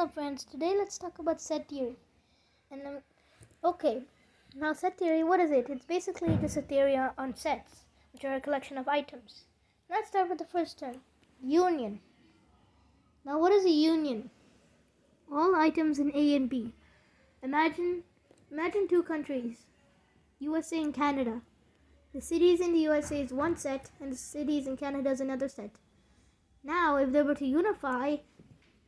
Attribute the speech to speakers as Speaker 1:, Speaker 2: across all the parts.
Speaker 1: Hello friends, today let's talk about set theory. Now set theory, what is it? It's basically just a theory on sets, which are a collection of items. Let's start with the first term, union. Now what is a union? All items in A and B. Imagine two countries, USA and Canada. The cities in the USA is one set and the cities in Canada is another set. Now if they were to unify,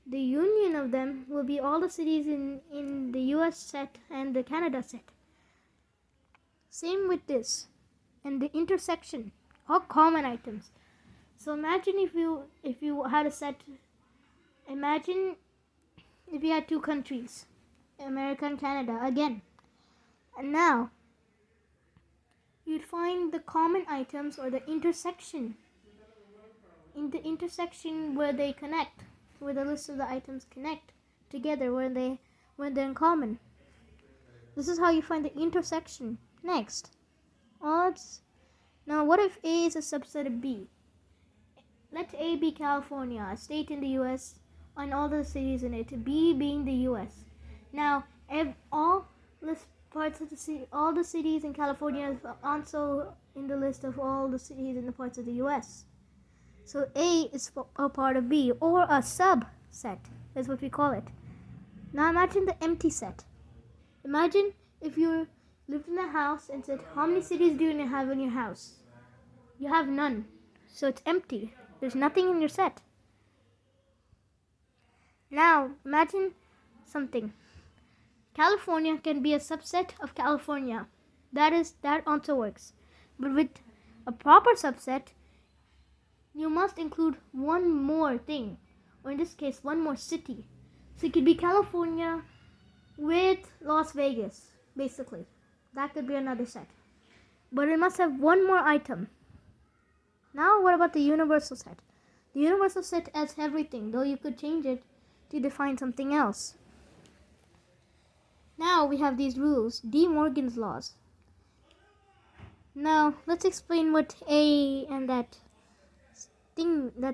Speaker 1: the union of them will be all the cities in the US set and the Canada set. Same with this. And the intersection, all common items. So imagine if you had a set, imagine if you had two countries, America and Canada again. And now you'd find the common items or the intersection. In the intersection where they connect, where the list of the items connect together when they're in common. This is how you find the intersection. Next, odds. Now what if A is a subset of B? Let A be California, a state in the US, and all the cities in it, B being the US. Now all the cities in California is also in the list of all the cities in the parts of the US. So A is a part of B, or a subset, is what we call it. Now imagine the empty set. Imagine if you lived in a house and said, how many cities do you have in your house? You have none. So it's empty. There's nothing in your set. Now imagine something. California can be a subset of California. That also works. But with a proper subset, you must include one more thing, or in this case, one more city. So it could be California with Las Vegas, basically. That could be another set. But it must have one more item. Now what about the universal set? The universal set has everything, though you could change it to define something else. Now we have these rules, De Morgan's laws. Now let's explain what A and that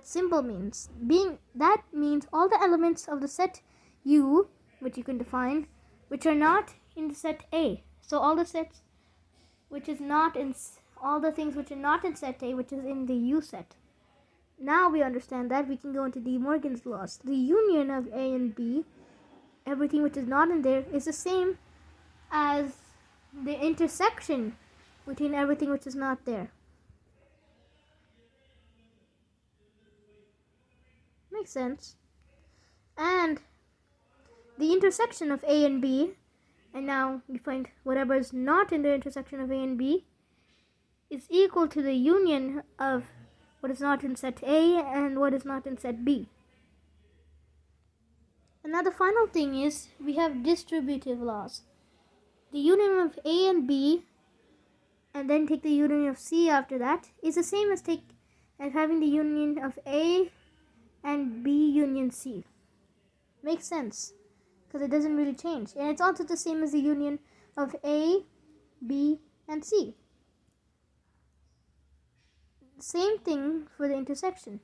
Speaker 1: symbol means. That means all the elements of the set U, which you can define, which are not in the set A. So all the things which are not in set A, which is in the U set. Now we understand that, we can go into De Morgan's laws. The union of A and B, everything which is not in there, is the same as the intersection between everything which is not there. Makes sense. And the intersection of A and B, and now we find whatever is not in the intersection of A and B is equal to the union of what is not in set A and what is not in set B. And now the final thing is we have distributive laws. The union of A and B, and then take the union of C after that, is the same as having the union of A and B union C. Makes sense, because it doesn't really change. And it's also the same as the union of A, B, and C. Same thing for the intersection.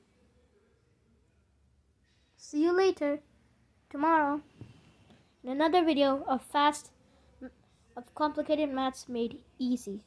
Speaker 1: See you later, tomorrow, in another video of complicated maths made easy.